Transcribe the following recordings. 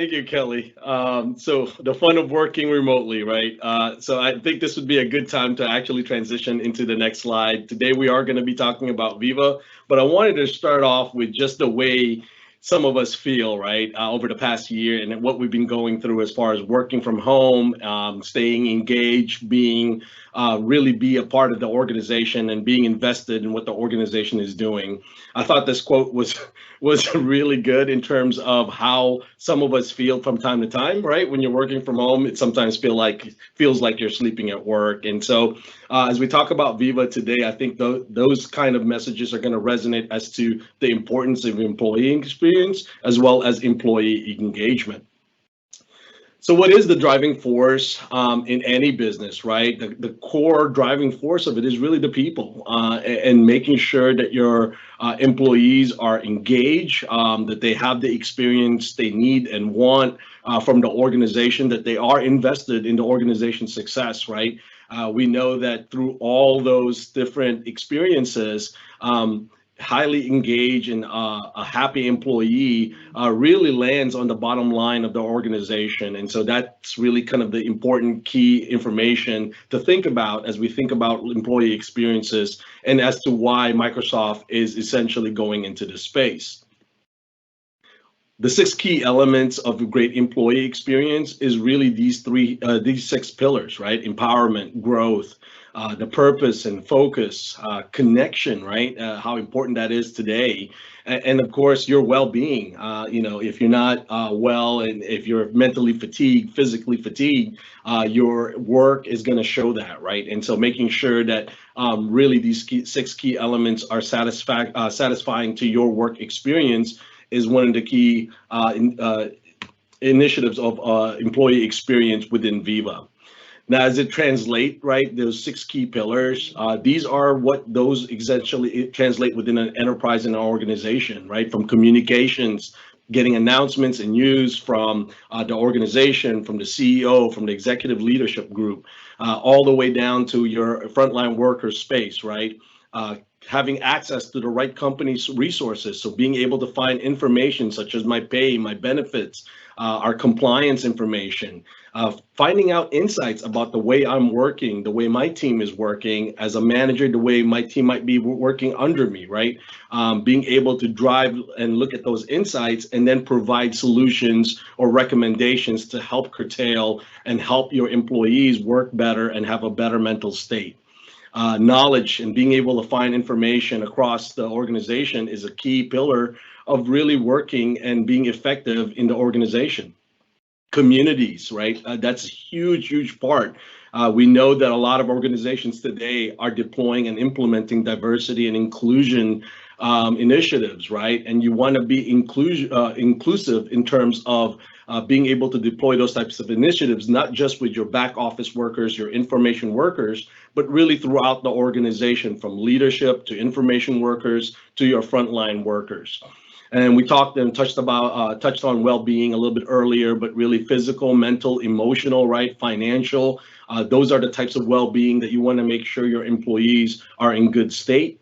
Thank you, Kelly. So the fun of working remotely, right? So I think this would be a good time to actually transition into the next slide. Today we are going to be talking about Viva, but I wanted to start off with just the way some of us feel, right, over the past year and what we've been going through as far as working from home, staying engaged, being really be a part of the organization and being invested in what the organization is doing. I thought this quote was really good in terms of how some of us feel from time to time, right? When you're working from home, it sometimes feels like you're sleeping at work. And so, as we talk about Viva today, I think those kind of messages are going to resonate as to the importance of employee experience as well as employee engagement. So, what is the driving force in any business, right? The core driving force of it is really the people and making sure that your employees are engaged, that they have the experience they need and want from the organization, that they are invested in the organization's success, right? We know that through all those different experiences, highly engaged and a happy employee really lands on the bottom line of the organization. And so that's really kind of the important key information to think about as we think about employee experiences and as to why Microsoft is essentially going into this space. The six key elements of a great employee experience is really these six pillars, right? Empowerment, growth, the purpose and focus, connection, right? How important that is today, and of course your well-being. If you're not well, and if you're mentally fatigued, physically fatigued, your work is going to show that, right? And so making sure that really these six key elements are satisfying to your work experience is one of the key initiatives of employee experience within Viva. Now, as it translate, right, those six key pillars, these are what those essentially translate within an enterprise and an organization, right? From communications, getting announcements and news from the organization, from the CEO, from the executive leadership group, all the way down to your frontline worker space, right? Having access to the right company's resources. So being able to find information such as my pay, my benefits, our compliance information, finding out insights about the way I'm working, the way my team is working as a manager, the way my team might be working under me, right? Being able to drive and look at those insights and then provide solutions or recommendations to help curtail and help your employees work better and have a better mental state. Knowledge and being able to find information across the organization is a key pillar of really working and being effective in the organization. Communities, right? That's a huge part. We know that a lot of organizations today are deploying and implementing diversity and inclusion initiatives, right? And you want to be inclusive in terms of being able to deploy those types of initiatives, not just with your back office workers, your information workers, but really throughout the organization, from leadership to information workers to your frontline workers. And we talked and touched on well-being a little bit earlier, but really physical, mental, emotional, right, financial. Those are the types of well-being that you want to make sure your employees are in good state.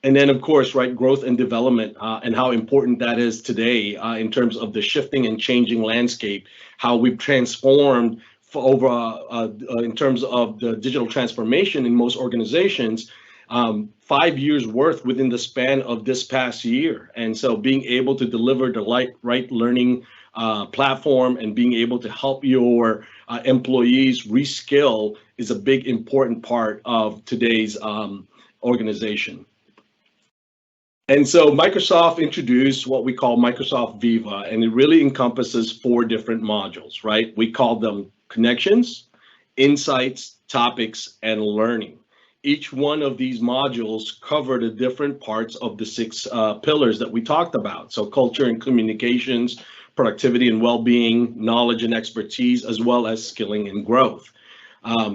And then, of course, right, growth and development and how important that is today in terms of the shifting and changing landscape, how we've transformed in terms of the digital transformation in most organizations. 5 years worth within the span of this past year. And so being able to deliver the right learning platform and being able to help your employees reskill is a big important part of today's organization. And so Microsoft introduced what we call Microsoft Viva, and it really encompasses four different modules, right? We call them connections, insights, topics, and learning. Each one of these modules cover the different parts of the six pillars that we talked about. So culture and communications, productivity and well-being, knowledge and expertise, as well as skilling and growth.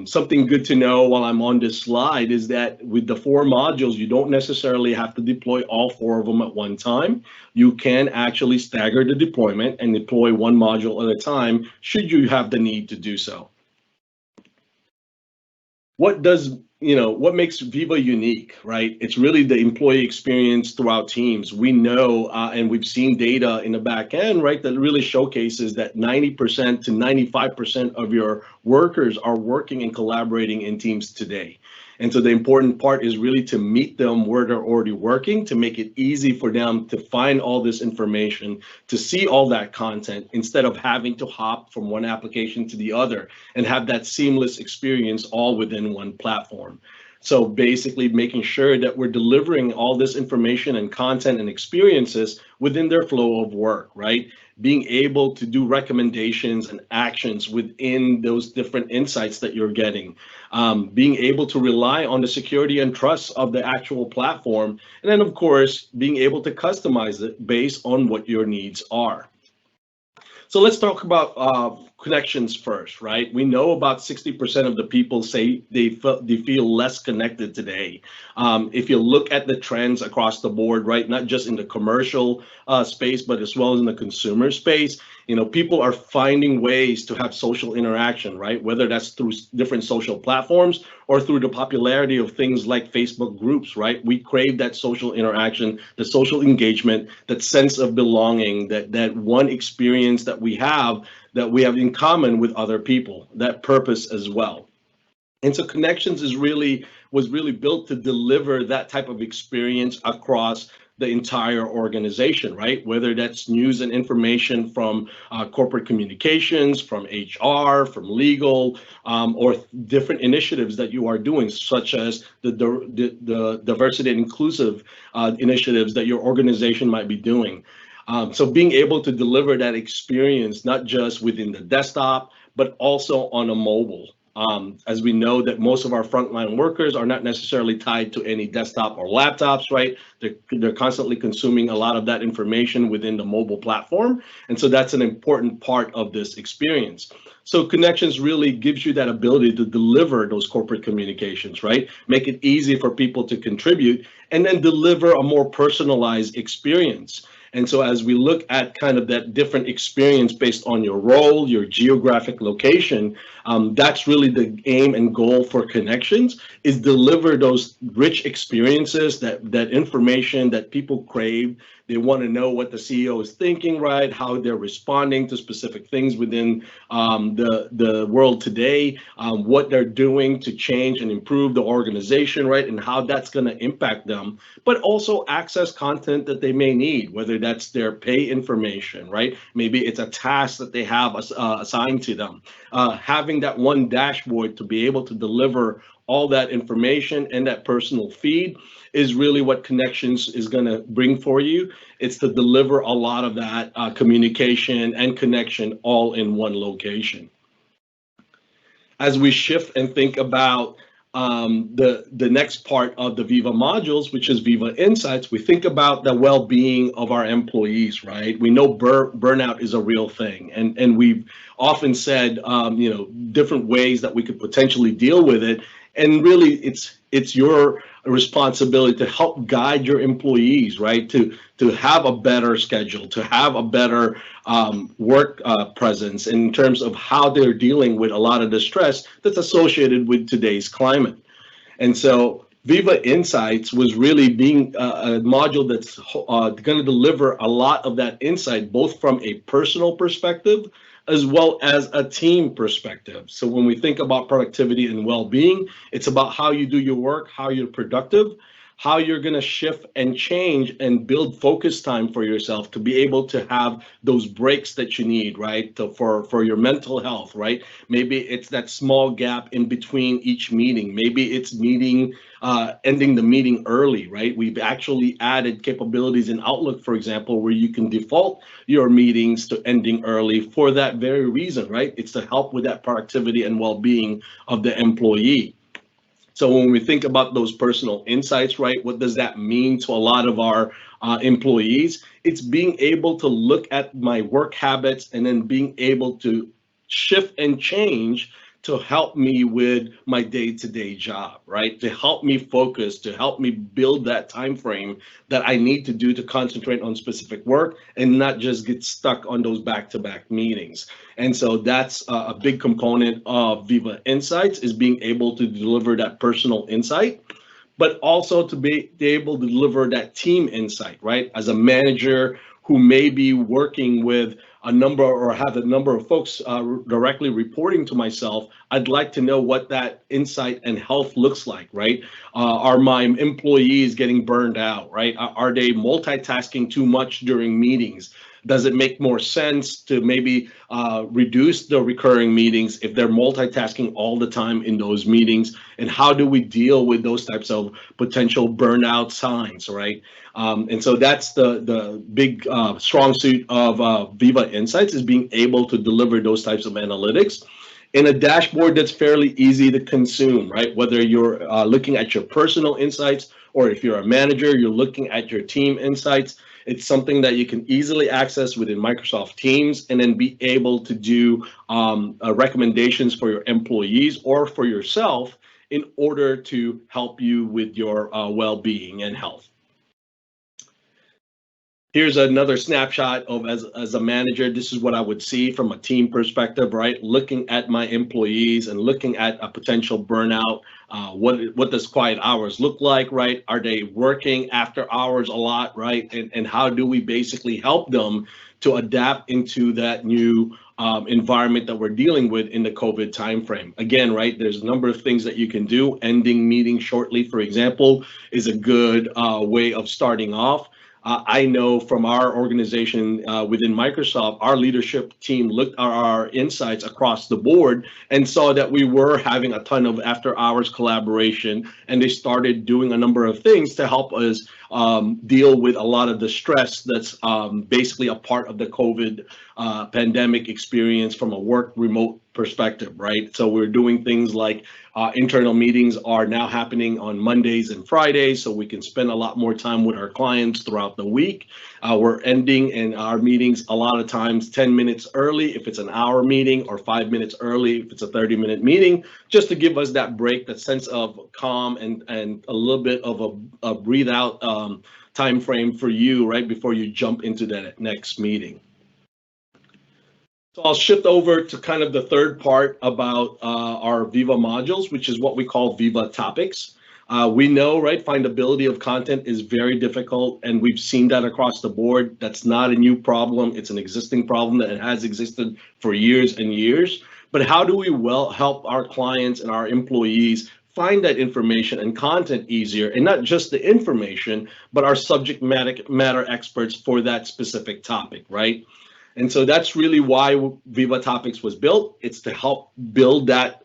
Something good to know while I'm on this slide is that with the four modules, you don't necessarily have to deploy all four of them at one time. You can actually stagger the deployment and deploy one module at a time should you have the need to do so. What does what makes Viva unique, right? It's really the employee experience throughout teams. We know, and we've seen data in the back end, right, that really showcases that 90% to 95% of your workers are working and collaborating in teams today. And so the important part is really to meet them where they're already working, to make it easy for them to find all this information, to see all that content, instead of having to hop from one application to the other and have that seamless experience all within one platform. So basically making sure that we're delivering all this information and content and experiences within their flow of work, right? Being able to do recommendations and actions within those different insights that you're getting, being able to rely on the security and trust of the actual platform, and then of course, being able to customize it based on what your needs are. So let's talk about connections first, right? We know about 60% of the people say they feel less connected today. If you look at the trends across the board, right, not just in the commercial space, but as well as in the consumer space, people are finding ways to have social interaction, right? Whether that's through different social platforms or through the popularity of things like Facebook groups, right? We crave that social interaction, the social engagement, that sense of belonging, that one experience that we have in common with other people, that purpose as well. And so Connections was really built to deliver that type of experience across the entire organization, right? Whether that's news and information from corporate communications, from HR, from legal, or different initiatives that you are doing, such as the diversity and inclusive initiatives that your organization might be doing. So being able to deliver that experience, not just within the desktop, but also on a mobile. As we know that most of our frontline workers are not necessarily tied to any desktop or laptops, right? They're constantly consuming a lot of that information within the mobile platform. And so that's an important part of this experience. So Connections really gives you that ability to deliver those corporate communications, right? Make it easy for people to contribute and then deliver a more personalized experience. And so as we look at kind of that different experience based on your role, your geographic location, that's really the aim and goal for Connections, is deliver those rich experiences, that information that people crave. They want to know what the CEO is thinking, right? How they're responding to specific things within the world today, what they're doing to change and improve the organization, right? And how that's going to impact them, but also access content that they may need, whether that's their pay information, right? Maybe it's a task that they have assigned to them. Having that one dashboard to be able to deliver all that information and that personal feed is really what Connections is going to bring for you. It's to deliver a lot of that communication and connection all in one location. As we shift and think about the next part of the Viva modules, which is Viva Insights, we think about the well-being of our employees, right? We know burnout is a real thing, and we've often said, different ways that we could potentially deal with it. And really, it's your responsibility to help guide your employees, right? To have a better schedule, to have a better work presence in terms of how they're dealing with a lot of the stress that's associated with today's climate. And so Viva Insights was really being a module that's going to deliver a lot of that insight, both from a personal perspective as well as a team perspective. So when we think about productivity and well-being, it's about how you do your work, how you're productive, how you're going to shift and change and build focus time for yourself to be able to have those breaks that you need, right? For your mental health, right? Maybe it's that small gap in between each meeting. Maybe it's ending the meeting early, right? We've actually added capabilities in Outlook, for example, where you can default your meetings to ending early for that very reason, right? It's to help with that productivity and well-being of the employee. So when we think about those personal insights, right, what does that mean to a lot of our employees? It's being able to look at my work habits and then being able to shift and change to help me with my day-to-day job, right? To help me focus, to help me build that time frame that I need to do to concentrate on specific work and not just get stuck on those back-to-back meetings. And so that's a big component of Viva Insights, is being able to deliver that personal insight, but also to be able to deliver that team insight, right? As a manager who may be working with a number or have a number of folks directly reporting to myself, I'd like to know what that insight and health looks like, right? Are my employees getting burned out, right? Are they multitasking too much during meetings? Does it make more sense to maybe reduce the recurring meetings if they're multitasking all the time in those meetings? And how do we deal with those types of potential burnout signs, right? And so that's the big strong suit of Viva Insights, is being able to deliver those types of analytics in a dashboard that's fairly easy to consume, right? Whether you're looking at your personal insights, or if you're a manager, you're looking at your team insights. It's something that you can easily access within Microsoft Teams, and then be able to do recommendations for your employees or for yourself in order to help you with your well-being and health. Here's another snapshot of, as a manager, this is what I would see from a team perspective, right? Looking at my employees and looking at a potential burnout. What does quiet hours look like, right? Are they working after hours a lot, right? And how do we basically help them to adapt into that new environment that we're dealing with in the COVID timeframe? Again, right, there's a number of things that you can do. Ending meetings shortly, for example, is a good way of starting off. I know from our organization within Microsoft, our leadership team looked at our insights across the board and saw that we were having a ton of after hours collaboration, and they started doing a number of things to help us deal with a lot of the stress that's basically a part of the COVID pandemic experience from a work remote perspective, right? So we're doing things like internal meetings are now happening on Mondays and Fridays, so we can spend a lot more time with our clients throughout the week. We're ending in our meetings a lot of times 10 minutes early if it's an hour meeting, or 5 minutes early if it's a 30-minute meeting, just to give us that break, that sense of calm and a little bit of a breathe out time frame for you right before you jump into that next meeting. So I'll shift over to kind of the third part about our Viva modules, which is what we call Viva topics. We know, right, findability of content is very difficult, and we've seen that across the board. That's not a new problem. It's an existing problem that has existed for years and years. But how do we help our clients and our employees find that information and content easier, and not just the information, but our subject matter experts for that specific topic, right? And so that's really why Viva Topics was built. It's to help build that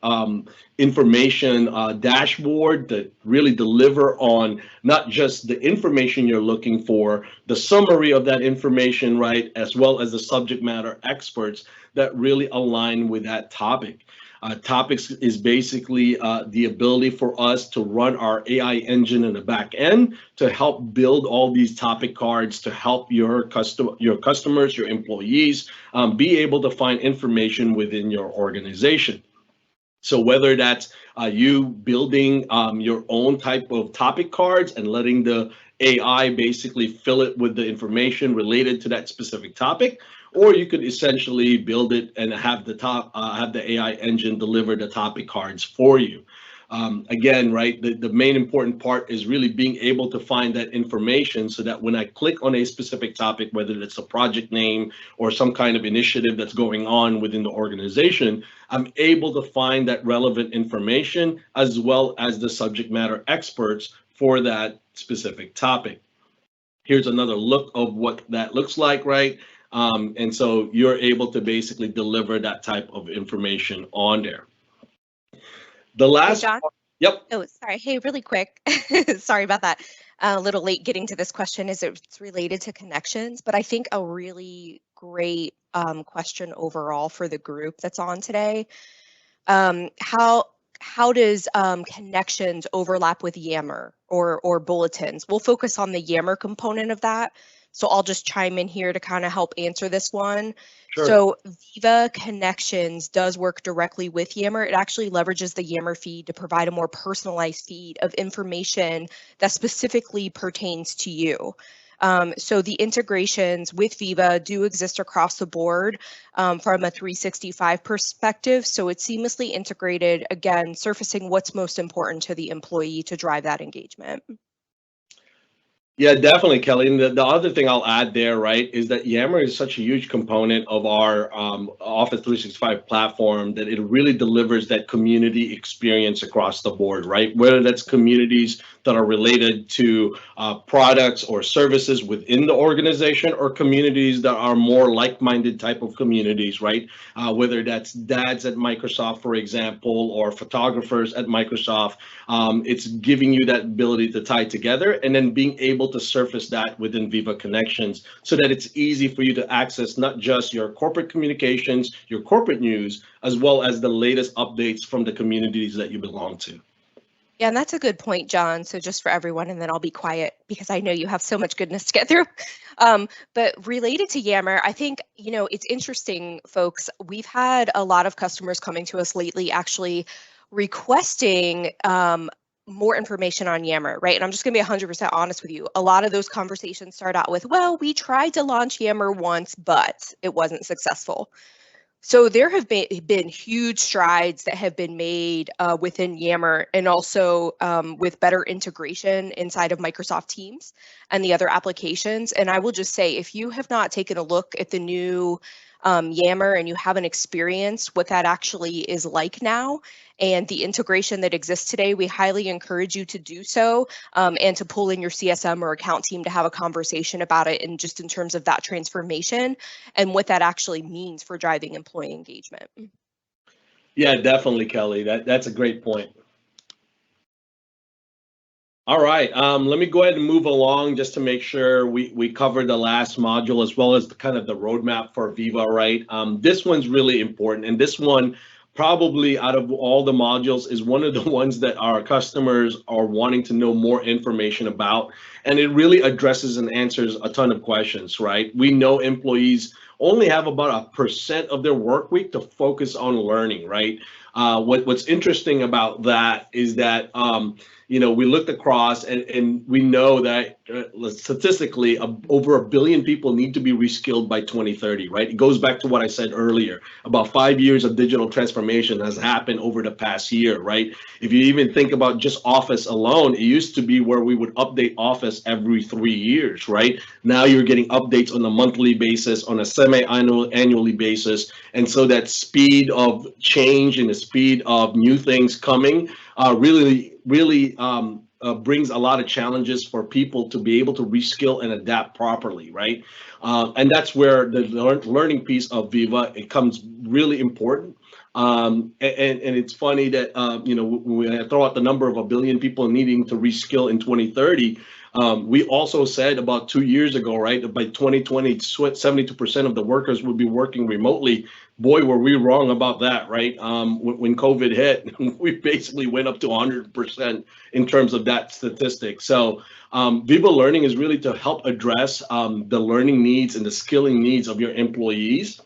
information dashboard that really deliver on not just the information you're looking for, the summary of that information, right, as well as the subject matter experts that really align with that topic. Topics is basically the ability for us to run our AI engine in the back end to help build all these topic cards to help your customers, your employees, be able to find information within your organization. So whether that's you building your own type of topic cards and letting the AI basically fill it with the information related to that specific topic, or you could essentially build it and have the AI engine deliver the topic cards for you. Again, right, the main important part is really being able to find that information so that when I click on a specific topic, whether it's a project name or some kind of initiative that's going on within the organization, I'm able to find that relevant information as well as the subject matter experts for that specific topic. Here's another look of what that looks like, right? And so you're able to basically deliver that type of information on there. The last, hey, John? Yep. Oh, sorry. Hey, really quick. Sorry about that. A little late getting to this question, is it's related to connections, but I think a really great question overall for the group that's on today. How does connections overlap with Yammer or bulletins? We'll focus on the Yammer component of that, So I'll just chime in here to kind of help answer this one. Sure. So Viva Connections does work directly with Yammer. It actually leverages the Yammer feed to provide a more personalized feed of information that specifically pertains to you. So the integrations with Viva do exist across the board from a 365 perspective. So it's seamlessly integrated, again, surfacing what's most important to the employee to drive that engagement. Yeah, definitely, Kelly. And the other thing I'll add there, right, is that Yammer is such a huge component of our Office 365 platform that it really delivers that community experience across the board, right? Whether that's communities that are related to products or services within the organization, or communities that are more like-minded type of communities, right? Whether that's dads at Microsoft, for example, or photographers at Microsoft. It's giving you that ability to tie together and then being able to surface that within Viva Connections so that it's easy for you to access not just your corporate communications, your corporate news, as well as the latest updates from the communities that you belong to. Yeah, and that's a good point, John. So just for everyone, and then I'll be quiet because I know you have so much goodness to get through. But related to Yammer, I think, it's interesting, folks. We've had a lot of customers coming to us lately actually requesting more information on Yammer, right? And I'm just going to be 100% honest with you. A lot of those conversations start out with, well, we tried to launch Yammer once, but it wasn't successful. So there have been huge strides that have been made within Yammer, and also with better integration inside of Microsoft Teams and the other applications. And I will just say, if you have not taken a look at the new Yammer and you haven't experienced what that actually is like now and the integration that exists today, we highly encourage you to do so and to pull in your CSM or account team to have a conversation about it, and just in terms of that transformation and what that actually means for driving employee engagement. Yeah, definitely, Kelly. That's a great point. All right, let me go ahead and move along just to make sure we cover the last module as well as the kind of the roadmap for Viva, right? This one's really important, and this one probably out of all the modules is one of the ones that our customers are wanting to know more information about, and it really addresses and answers a ton of questions, right? We know employees only have about 1% of their work week to focus on learning, right? What's interesting about that is that we looked across and we know that statistically over 1 billion people need to be reskilled by 2030, right? It goes back to what I said earlier. About 5 years of digital transformation has happened over the past year, right? If you even think about just Office alone, it used to be where we would update Office every 3 years, right? Now you're getting updates on a monthly basis, on a semi-annually basis. And so that speed of change and the speed of new things coming really brings a lot of challenges for people to be able to reskill and adapt properly, right? And that's where the learning piece of Viva, it comes really important. And it's funny that when I throw out the number of 1 billion people needing to reskill in 2030, we also said about 2 years ago, right, that by 2020, 72% of the workers would be working remotely. Boy, were we wrong about that, right? When COVID hit, we basically went up to 100% in terms of that statistic. So Viva Learning is really to help address the learning needs and the skilling needs of your employees.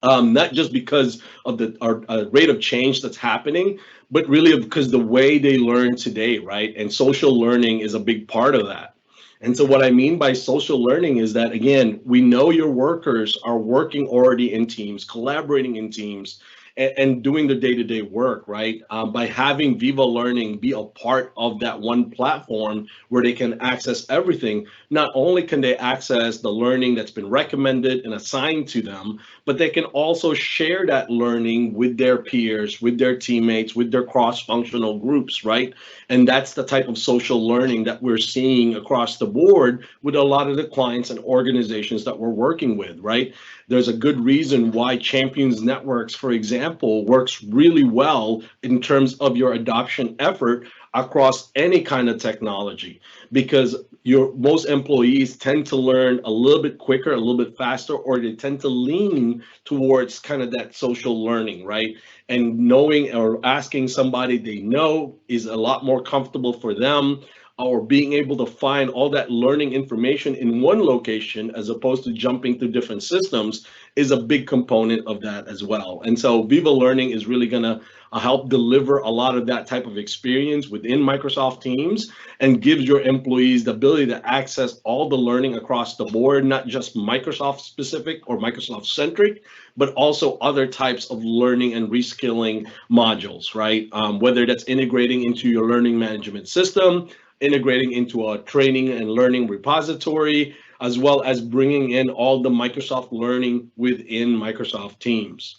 Not just because of the rate of change that's happening, but really because the way they learn today, right? And social learning is a big part of that. And so what I mean by social learning is that, again, we know your workers are working already in teams, collaborating in teams, and doing the day-to-day work, right? By having Viva Learning be a part of that one platform where they can access everything, not only can they access the learning that's been recommended and assigned to them, but they can also share that learning with their peers, with their teammates, with their cross-functional groups, right? And that's the type of social learning that we're seeing across the board with a lot of the clients and organizations that we're working with, right? There's a good reason why Champions Networks, for example, works really well in terms of your adoption effort across any kind of technology, because most employees tend to learn a little bit quicker, a little bit faster, or they tend to lean towards kind of that social learning, right? And knowing or asking somebody they know is a lot more comfortable for them. or being able to find all that learning information in one location as opposed to jumping through different systems is a big component of that as well. And so Viva Learning is really going to help deliver a lot of that type of experience within Microsoft Teams and gives your employees the ability to access all the learning across the board, not just Microsoft specific or Microsoft centric, but also other types of learning and reskilling modules, right? Whether that's integrating into your learning management system, integrating into a training and learning repository, as well as bringing in all the Microsoft learning within Microsoft Teams.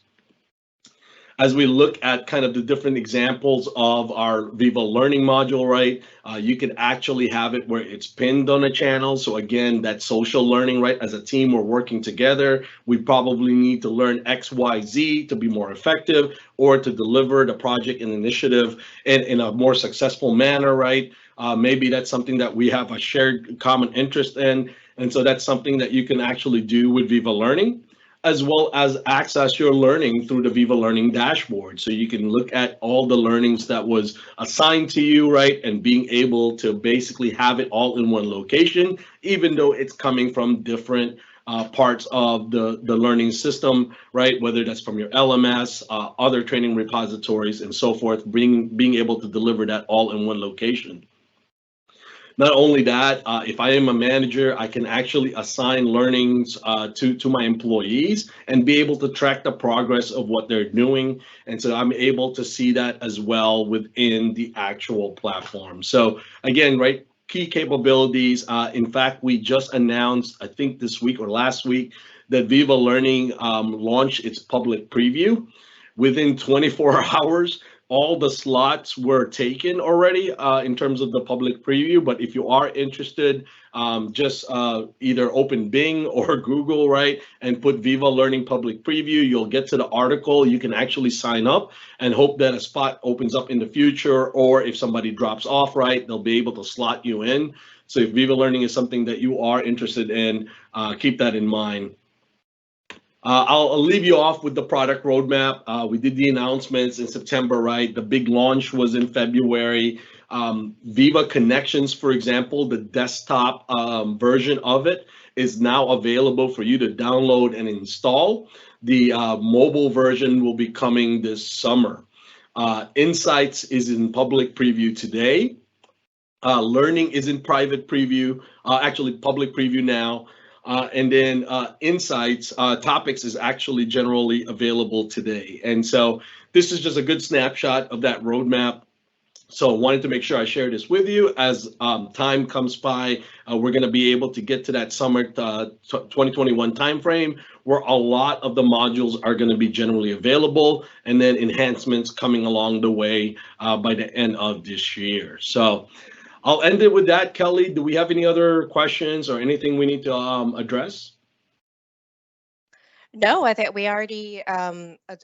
As we look at kind of the different examples of our Viva Learning module, right, you can actually have it where it's pinned on a channel. So again, that social learning, right, as a team, we're working together. We probably need to learn X, Y, Z to be more effective or to deliver the project and initiative in a more successful manner, right? Maybe that's something that we have a shared common interest in. And so that's something that you can actually do with Viva Learning, as well as access your learning through the Viva Learning dashboard. So you can look at all the learnings that was assigned to you, right? And being able to basically have it all in one location, even though it's coming from different parts of the learning system, right? Whether that's from your LMS, other training repositories and so forth, being able to deliver that all in one location. Not only that, if I am a manager, I can actually assign learnings to my employees and be able to track the progress of what they're doing. And so I'm able to see that as well within the actual platform. So again, right, key capabilities. In fact, we just announced, I think this week or last week, that Viva Learning launched its public preview. Within 24 hours, all the slots were taken already in terms of the public preview. But if you are interested, just either open Bing or Google, right, and put Viva Learning public preview. You'll get to the article. You can actually sign up and hope that a spot opens up in the future. Or if somebody drops off, right, they'll be able to slot you in. So if Viva Learning is something that you are interested in, keep that in mind. I'll leave you off with the product roadmap. We did the announcements in September, right? The big launch was in February. Viva Connections, for example, the desktop version of it is now available for you to download and install. The mobile version will be coming this summer. Insights is in public preview today. Learning is in private preview, actually public preview now. And then Insights, Topics is actually generally available today. And so this is just a good snapshot of that roadmap. So I wanted to make sure I share this with you. As time comes by, we're going to be able to get to that summer 2021 timeframe where a lot of the modules are going to be generally available, and then enhancements coming along the way by the end of this year. So I'll end it with that. Kelly, do we have any other questions or anything we need to address? No, I think we already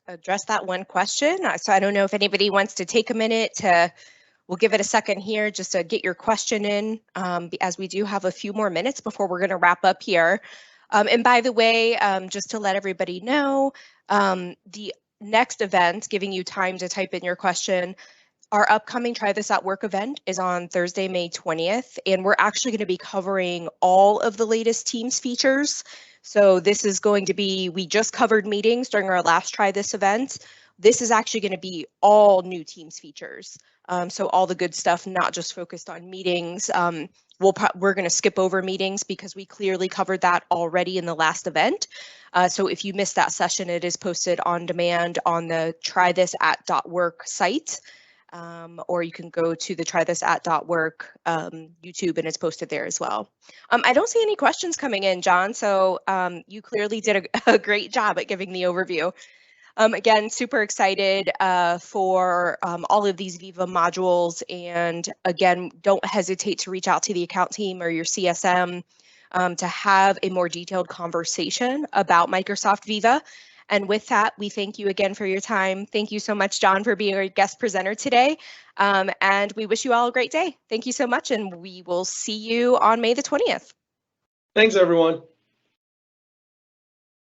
addressed that one question. So I don't know if anybody wants to take a minute to, we'll give it a second here just to get your question in, as we do have a few more minutes before we're going to wrap up here. And by the way, just to let everybody know, the next event, giving you time to type in your question, our upcoming TryThisAt.Work event is on Thursday, May 20th, and we're actually going to be covering all of the latest Teams features. So this is going to be, we just covered meetings during our last Try This event. This is actually going to be all new Teams features. So all the good stuff, not just focused on meetings. We're going to skip over meetings because we clearly covered that already in the last event. So if you missed that session, it is posted on demand on the TryThisAt.Work site. Or you can go to the TryThisAt.Work YouTube and it's posted there as well. I don't see any questions coming in, John, so you clearly did a great job at giving the overview. Again, super excited for all of these Viva modules, and again, don't hesitate to reach out to the account team or your CSM to have a more detailed conversation about Microsoft Viva. And with that, we thank you again for your time. Thank you so much, John, for being our guest presenter today. And we wish you all a great day. Thank you so much, and we will see you on May the 20th. Thanks, everyone.